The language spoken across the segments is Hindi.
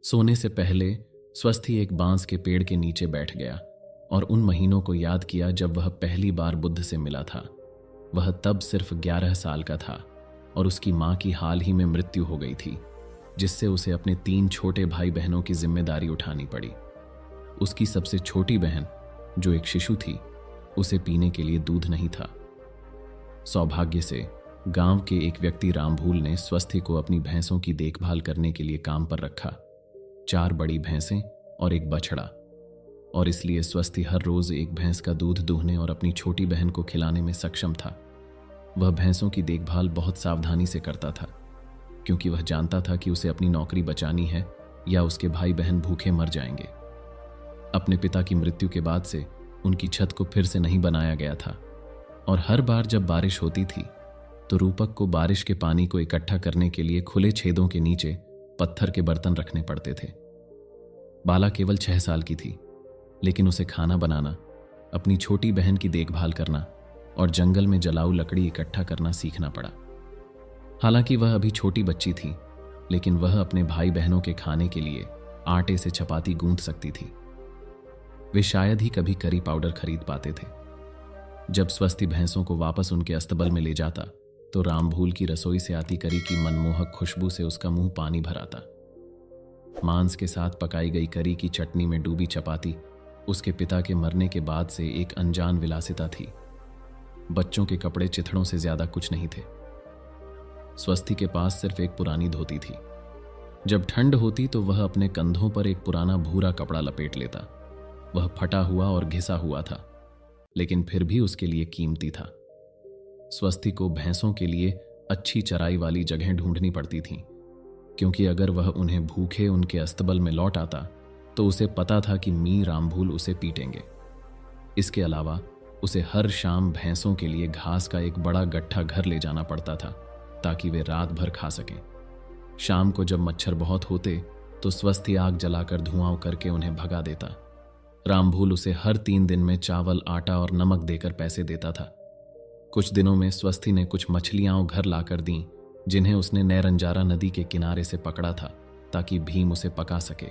सोने से पहले स्वस्थी एक बांस के पेड़ के नीचे बैठ गया और उन महीनों को याद किया जब वह पहली बार बुद्ध से मिला था। वह तब सिर्फ 11 साल का था और उसकी मां की हाल ही में मृत्यु हो गई थी, जिससे उसे अपने 3 छोटे भाई बहनों की जिम्मेदारी उठानी पड़ी। उसकी सबसे छोटी बहन, जो एक शिशु थी, उसे पीने के लिए दूध नहीं था। सौभाग्य से गांव के एक व्यक्ति रामभूल ने स्वस्थी को अपनी भैंसों की देखभाल करने के लिए काम पर रखा। 4 बड़ी भैंसें और एक बछड़ा, और इसलिए स्वस्थी हर रोज एक भैंस का दूध दूहने और अपनी छोटी बहन को खिलाने में सक्षम था। वह भैंसों की देखभाल बहुत सावधानी से करता था, क्योंकि वह जानता था कि उसे अपनी नौकरी बचानी है या उसके भाई बहन भूखे मर जाएंगे। अपने पिता की मृत्यु के बाद से उनकी छत को फिर से नहीं बनाया गया था, और हर बार जब बारिश होती थी तो रूपक को बारिश के पानी को इकट्ठा करने के लिए खुले छेदों के नीचे पत्थर के बर्तन रखने पड़ते थे। बाला केवल 6 साल की थी, लेकिन उसे खाना बनाना, अपनी छोटी बहन की देखभाल करना और जंगल में जलाऊ लकड़ी इकट्ठा करना सीखना पड़ा। हालांकि वह अभी छोटी बच्ची थी, लेकिन वह अपने भाई बहनों के खाने के लिए आटे से चपाती गूंथ सकती थी। वे शायद ही कभी करी पाउडर खरीद पाते थे। जब स्वस्थी भैंसों को वापस उनके अस्तबल में ले जाता तो रामभूल की रसोई से आती करी की मनमोहक खुशबू से उसका मुंह पानी भर आता। मांस के साथ पकाई गई करी की चटनी में डूबी चपाती उसके पिता के मरने के बाद से एक अनजान विलासिता थी। बच्चों के कपड़े चिथड़ों से ज्यादा कुछ नहीं थे। स्वस्थी के पास सिर्फ एक पुरानी धोती थी। जब ठंड होती तो वह अपने कंधों पर एक पुराना भूरा कपड़ा लपेट लेता। वह फटा हुआ और घिसा हुआ था, लेकिन फिर भी उसके लिए कीमती था। स्वस्थी को भैंसों के लिए अच्छी चराई वाली जगह ढूंढनी पड़ती थी, क्योंकि अगर वह उन्हें भूखे उनके अस्तबल में लौट आता तो उसे पता था कि मी रामभूल उसे पीटेंगे। इसके अलावा उसे हर शाम भैंसों के लिए घास का एक बड़ा गट्ठा घर ले जाना पड़ता था, ताकि वे रात भर खा सकें। शाम को जब मच्छर बहुत होते तो स्वस्थी आग जलाकर धुआं करके उन्हें भगा देता। रामभूल उसे हर 3 दिन में चावल, आटा और नमक देकर पैसे देता था। कुछ दिनों में स्वस्थी ने कुछ मछलियां घर लाकर दी, जिन्हें उसने नैरंजारा नदी के किनारे से पकड़ा था, ताकि भीम उसे पका सके।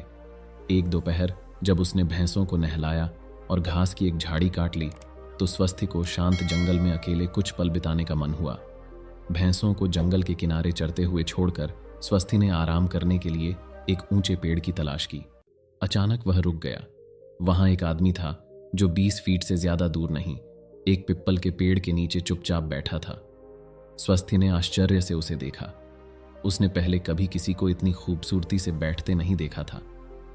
एक दोपहर जब उसने भैंसों को नहलाया और घास की एक झाड़ी काट ली तो स्वस्थी को शांत जंगल में अकेले कुछ पल बिताने का मन हुआ। भैंसों को जंगल के किनारे चरते हुए छोड़कर स्वस्थी ने आराम करने के लिए एक ऊंचे पेड़ की तलाश की। अचानक वह रुक गया। वहां एक आदमी था जो 20 फीट से ज्यादा दूर नहीं, एक पिप्पल के पेड़ के नीचे चुपचाप बैठा था। स्वस्थी ने आश्चर्य से उसे देखा। उसने पहले कभी किसी को इतनी खूबसूरती से बैठते नहीं देखा था।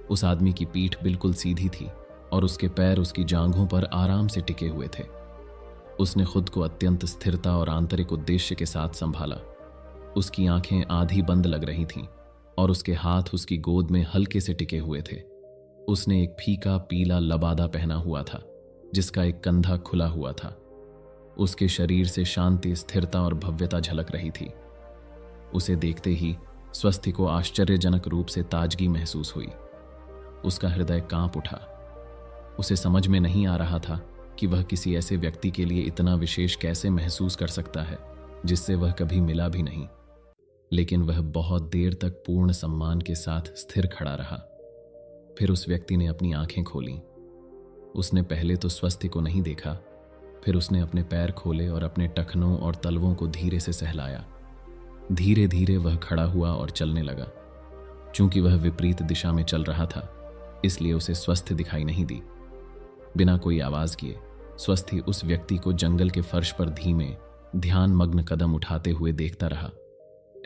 उस आदमी की पीठ बिल्कुल सीधी थी और उसके पैर उसकी जांघों पर आराम से टिके हुए थे। उसने खुद को अत्यंत स्थिरता और आंतरिक उद्देश्य के साथ संभाला। उसकी आंखें आधी बंद लग रही थीं और उसके हाथ उसकी गोद में हल्के से टिके हुए थे। उसने एक फीका पीला लबादा पहना हुआ था, जिसका एक कंधा खुला हुआ था। उसके शरीर से शांति, स्थिरता और भव्यता झलक रही थी। उसे देखते ही स्वस्थी को आश्चर्यजनक रूप से ताजगी महसूस हुई। उसका हृदय कांप उठा। उसे समझ में नहीं आ रहा था कि वह किसी ऐसे व्यक्ति के लिए इतना विशेष कैसे महसूस कर सकता है जिससे वह कभी मिला भी नहीं। लेकिन वह बहुत देर तक पूर्ण सम्मान के साथ स्थिर खड़ा रहा। फिर उस व्यक्ति ने अपनी आंखें खोलीं। उसने पहले तो स्वस्थी को नहीं देखा, फिर उसने अपने पैर खोले और अपने टखनों और तलवों को धीरे से सहलाया। धीरे धीरे वह खड़ा हुआ और चलने लगा। चूंकि वह विपरीत दिशा में चल रहा था, इसलिए उसे स्वस्थी दिखाई नहीं दी। बिना कोई आवाज किए स्वस्थी उस व्यक्ति को जंगल के फर्श पर धीमे, ध्यान मग्न कदम उठाते हुए देखता रहा।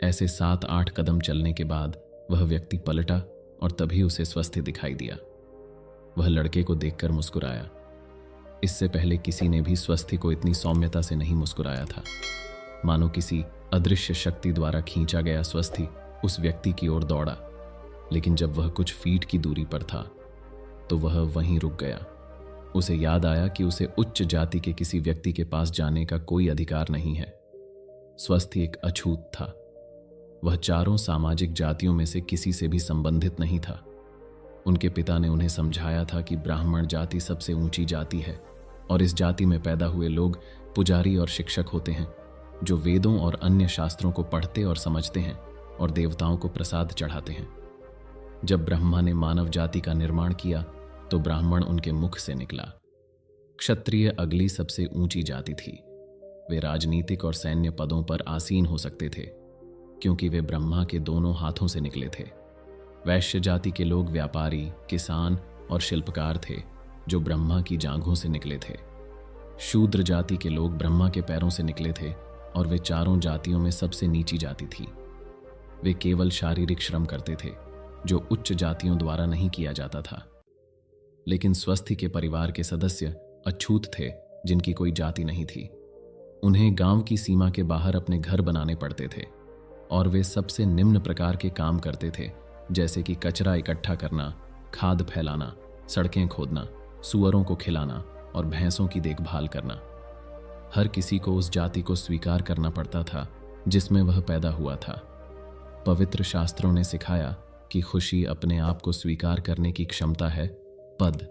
ऐसे 7-8 कदम चलने के बाद वह व्यक्ति पलटा और तभी उसे स्वस्थी दिखाई दिया। वह लड़के को देखकर मुस्कुराया। इससे पहले किसी ने भी स्वस्थी को इतनी सौम्यता से नहीं मुस्कुराया था। मानो किसी अदृश्य शक्ति द्वारा खींचा गया स्वस्थी उस व्यक्ति की ओर दौड़ा। लेकिन जब वह कुछ फीट की दूरी पर था तो वह वहीं रुक गया। उसे याद आया कि उसे उच्च जाति के किसी व्यक्ति के पास जाने का कोई अधिकार नहीं है। स्वस्थी एक अछूत था। वह चारों सामाजिक जातियों में से किसी से भी संबंधित नहीं था। उनके पिता ने उन्हें समझाया था कि ब्राह्मण जाति सबसे ऊंची जाति है और इस जाति में पैदा हुए लोग पुजारी और शिक्षक होते हैं, जो वेदों और अन्य शास्त्रों को पढ़ते और समझते हैं और देवताओं को प्रसाद चढ़ाते हैं। जब ब्रह्मा ने मानव जाति का निर्माण किया तो ब्राह्मण उनके मुख से निकला। क्षत्रिय अगली सबसे ऊंची जाति थी। वे राजनीतिक और सैन्य पदों पर आसीन हो सकते थे क्योंकि वे ब्रह्मा के दोनों हाथों से निकले थे। वैश्य जाति के लोग व्यापारी, किसान और शिल्पकार थे जो ब्रह्मा की जांघों से निकले थे। शूद्र जाति के लोग ब्रह्मा के पैरों से निकले थे और वे चारों जातियों में सबसे नीची जाति थी। वे केवल शारीरिक श्रम करते थे जो उच्च जातियों द्वारा नहीं किया जाता था। लेकिन स्वस्थी के परिवार के सदस्य अछूत थे जिनकी कोई जाति नहीं थी। उन्हें गांव की सीमा के बाहर अपने घर बनाने पड़ते थे और वे सबसे निम्न प्रकार के काम करते थे, जैसे कि कचरा इकट्ठा करना, खाद फैलाना, सड़कें खोदना, सुअरों को खिलाना और भैंसों की देखभाल करना। हर किसी को उस जाति को स्वीकार करना पड़ता था जिसमें वह पैदा हुआ था। पवित्र शास्त्रों ने सिखाया कि खुशी अपने आप को स्वीकार करने की क्षमता है। पद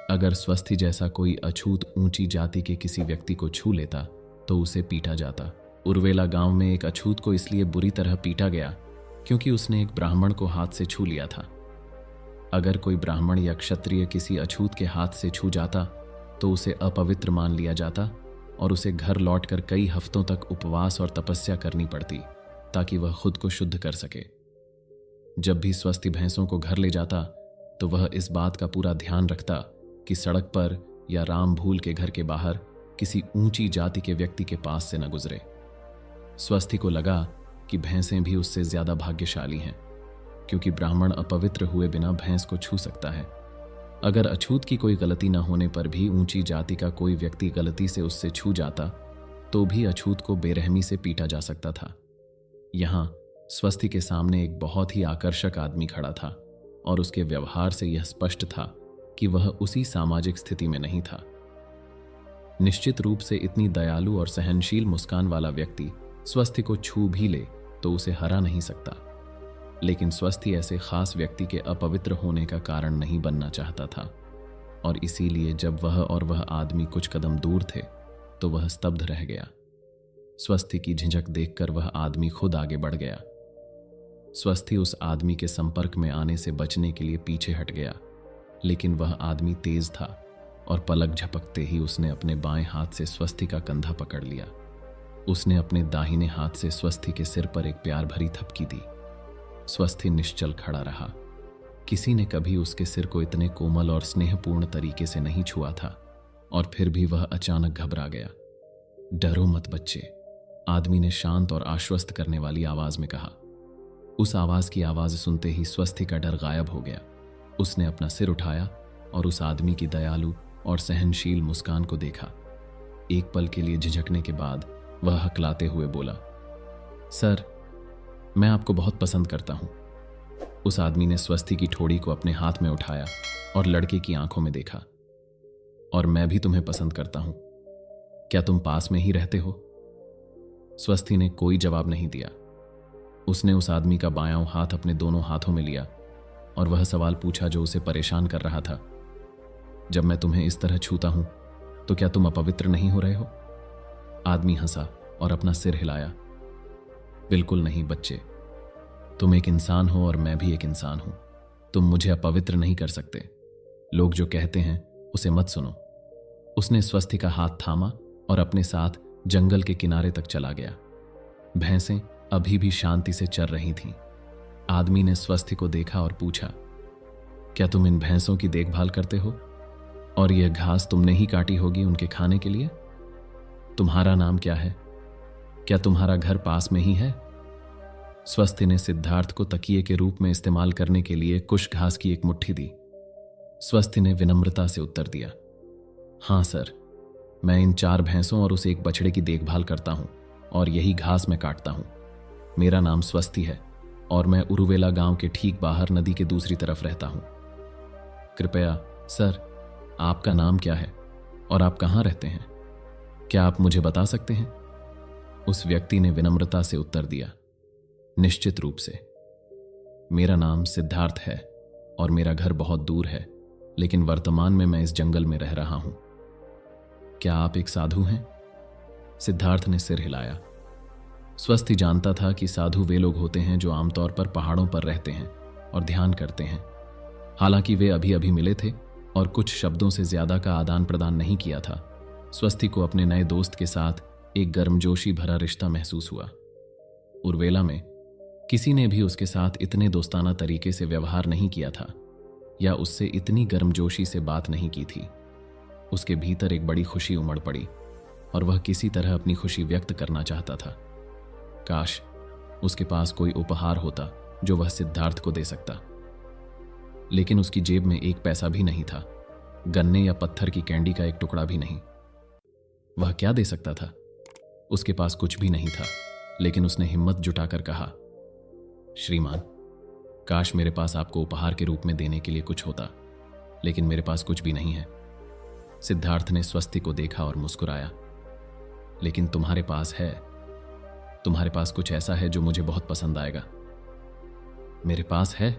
अगर स्वस्थी जैसा कोई अछूत ऊंची जाति के किसी व्यक्ति को छू लेता तो उसे पीटा जाता। उर्वेला गांव में एक अछूत को इसलिए बुरी तरह पीटा गया क्योंकि उसने एक ब्राह्मण को हाथ से छू लिया था। अगर कोई ब्राह्मण या क्षत्रिय किसी अछूत के हाथ से छू जाता तो उसे अपवित्र मान लिया जाता और उसे घर लौटकर कई हफ्तों तक उपवास और तपस्या करनी पड़ती ताकि वह खुद को शुद्ध कर सके। जब भी स्वस्थी भैंसों को घर ले जाता तो वह इस बात का पूरा ध्यान रखता कि सड़क पर या राम भूल के घर के बाहर किसी ऊंची जाति के व्यक्ति के पास से न गुजरे। स्वस्थी को लगा कि भैंसें भी उससे ज्यादा भाग्यशाली हैं क्योंकि ब्राह्मण अपवित्र हुए बिना भैंस को छू सकता है। अगर अछूत की कोई गलती न होने पर भी ऊंची जाति का कोई व्यक्ति गलती से उससे छू जाता तो भी अछूत को बेरहमी से पीटा जा सकता था। यहां स्वस्थी के सामने एक बहुत ही आकर्षक आदमी खड़ा था और उसके व्यवहार से यह स्पष्ट था कि वह उसी सामाजिक स्थिति में नहीं था। निश्चित रूप से इतनी दयालु और सहनशील मुस्कान वाला व्यक्ति स्वस्थी को छू भी ले तो उसे हरा नहीं सकता। लेकिन स्वस्थी ऐसे खास व्यक्ति के अपवित्र होने का कारण नहीं बनना चाहता था और इसीलिए जब वह आदमी कुछ कदम दूर थे तो वह स्तब्ध रह गया। स्वस्थी की झिझक देखकर वह आदमी खुद आगे बढ़ गया। स्वस्थी उस आदमी के संपर्क में आने से बचने के लिए पीछे हट गया, लेकिन वह आदमी तेज था और पलक झपकते ही उसने अपने बाएं हाथ से स्वस्थी का कंधा पकड़ लिया। उसने अपने दाहिने हाथ से स्वस्थी के सिर पर एक प्यार भरी थपकी दी। स्वस्थी निश्चल खड़ा रहा। किसी ने कभी उसके सिर को इतने कोमल और स्नेहपूर्ण तरीके से नहीं छुआ था और फिर भी वह अचानक घबरा गया। डरो मत बच्चे, आदमी ने शांत और आश्वस्त करने वाली आवाज में कहा। उस आवाज की आवाज सुनते ही स्वस्थी का डर गायब हो गया। उसने अपना सिर उठाया और उस आदमी की दयालु और सहनशील मुस्कान को देखा। एक पल के लिए झिझकने के बाद वह हकलाते हुए बोला, सर, मैं आपको बहुत पसंद करता हूं। उस आदमी ने स्वस्थी की ठोड़ी को अपने हाथ में उठाया और लड़के की आंखों में देखा। और मैं भी तुम्हें पसंद करता हूं। क्या तुम पास में ही रहते हो? स्वस्थी ने कोई जवाब नहीं दिया। उसने उस आदमी का बायां हाथ अपने दोनों हाथों में लिया और वह सवाल पूछा जो उसे परेशान कर रहा था। जब मैं तुम्हें इस तरह छूता हूं तो क्या तुम अपवित्र नहीं हो रहे हो? आदमी हंसा और अपना सिर हिलाया। बिल्कुल नहीं बच्चे, तुम एक इंसान हो और मैं भी एक इंसान हूं। तुम मुझे अपवित्र नहीं कर सकते। लोग जो कहते हैं उसे मत सुनो। उसने स्वस्थी का हाथ थामा और अपने साथ जंगल के किनारे तक चला गया। भैंसें अभी भी शांति से चर रही थीं। आदमी ने स्वस्थी को देखा और पूछा, क्या तुम इन भैंसों की देखभाल करते हो? और यह घास तुमने ही काटी होगी उनके खाने के लिए? तुम्हारा नाम क्या है? क्या तुम्हारा घर पास में ही है? स्वस्थी ने सिद्धार्थ को तकिए के रूप में इस्तेमाल करने के लिए कुश घास की एक मुट्ठी दी। स्वस्थी ने विनम्रता से उत्तर दिया, हां सर, मैं इन 4 भैंसों और उस एक बछड़े की देखभाल करता हूं और यही घास मैं काटता हूं। मेरा नाम स्वस्थी है और मैं उरुवेला गांव के ठीक बाहर नदी के दूसरी तरफ रहता हूं। कृपया सर, आपका नाम क्या है और आप कहां रहते हैं? क्या आप मुझे बता सकते हैं? उस व्यक्ति ने विनम्रता से उत्तर दिया, निश्चित रूप से। मेरा नाम सिद्धार्थ है और मेरा घर बहुत दूर है, लेकिन वर्तमान में मैं इस जंगल में रह रहा हूं। क्या आप एक साधु हैं? सिद्धार्थ ने सिर हिलाया। स्वस्थी जानता था कि साधु वे लोग होते हैं जो आमतौर पर पहाड़ों पर रहते हैं और ध्यान करते हैं। हालांकि वे अभी अभी मिले थे और कुछ शब्दों से ज्यादा का आदान प्रदान नहीं किया था, स्वस्ति को अपने नए दोस्त के साथ एक गर्मजोशी भरा रिश्ता महसूस हुआ। उर्वेला में किसी ने भी उसके साथ इतने दोस्ताना तरीके से व्यवहार नहीं किया था या उससे इतनी गर्मजोशी से बात नहीं की थी। उसके भीतर एक बड़ी खुशी उमड़ पड़ी और वह किसी तरह अपनी खुशी व्यक्त करना चाहता था। काश उसके पास कोई उपहार होता जो वह सिद्धार्थ को दे सकता, लेकिन उसकी जेब में एक पैसा भी नहीं था, गन्ने या पत्थर की कैंडी का एक टुकड़ा भी नहीं। वह क्या दे सकता था? उसके पास कुछ भी नहीं था, लेकिन उसने हिम्मत जुटाकर कहा, श्रीमान, काश मेरे पास आपको उपहार के रूप में देने के लिए कुछ होता, लेकिन मेरे पास कुछ भी नहीं है। सिद्धार्थ ने स्वस्ति को देखा और मुस्कुराया। लेकिन तुम्हारे पास है, तुम्हारे पास कुछ ऐसा है जो मुझे बहुत पसंद आएगा। मेरे पास है?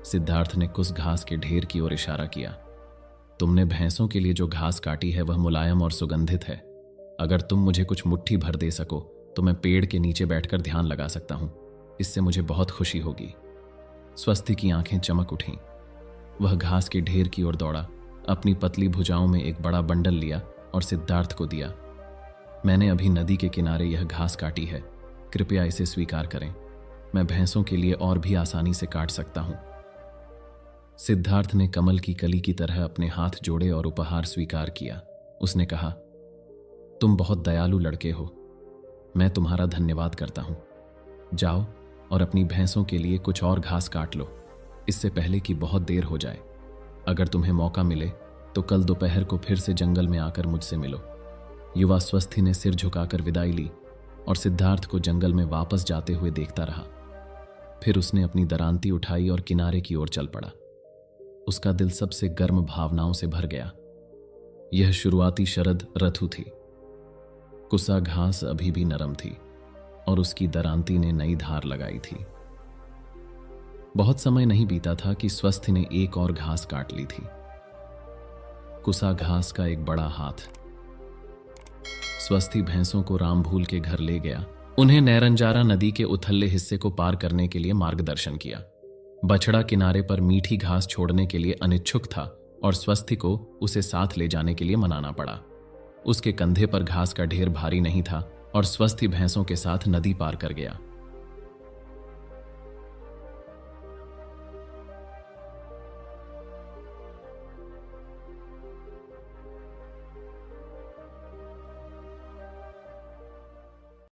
सिद्धार्थ ने कुछ घास के ढेर की ओर इशारा किया। तुमने भैंसों के लिए जो घास काटी है वह मुलायम और सुगंधित है। अगर तुम मुझे कुछ मुट्ठी भर दे सको तो मैं पेड़ के नीचे बैठकर ध्यान लगा सकता हूं। इससे मुझे बहुत खुशी होगी। स्वस्ति की आंखें चमक उठीं। वह घास के ढेर की ओर दौड़ा, अपनी पतली भुजाओं में एक बड़ा बंडल लिया और सिद्धार्थ को दिया। मैंने अभी नदी के किनारे यह घास काटी है, कृपया इसे स्वीकार करें। मैं भैंसों के लिए और भी आसानी से काट सकता हूं। सिद्धार्थ ने कमल की कली की तरह अपने हाथ जोड़े और उपहार स्वीकार किया। उसने कहा, तुम बहुत दयालु लड़के हो, मैं तुम्हारा धन्यवाद करता हूं। जाओ और अपनी भैंसों के लिए कुछ और घास काट लो, इससे पहले कि बहुत देर हो जाए। अगर तुम्हें मौका मिले तो कल दोपहर को फिर से जंगल में आकर मुझसे मिलो। युवा स्वस्थी ने सिर झुकाकर विदाई ली और सिद्धार्थ को जंगल में वापस जाते हुए देखता रहा। फिर उसने अपनी दरांती उठाई और किनारे की ओर चल पड़ा। उसका दिल सबसे गर्म भावनाओं से भर गया। यह शुरुआती शरद ऋतु थी। कुसा घास अभी भी नरम थी और उसकी दरांती ने नई धार लगाई थी। बहुत समय नहीं बीता था कि स्वस्थी ने एक और घास काट ली थी। कुसा घास का एक बड़ा हाथ। स्वस्थी भैंसों को रामभूल के घर ले गया। उन्हें नैरंजारा नदी के उथले हिस्से को पार करने के लिए मार्गदर्शन किया। बछड़ा किनारे पर मीठी घास छोड़ने के लिए अनिच्छुक था और स्वस्थी को उसे साथ ले जाने के लिए मनाना पड़ा। उसके कंधे पर घास का ढेर भारी नहीं था और स्वस्थी भैंसों के साथ नदी पार कर गया।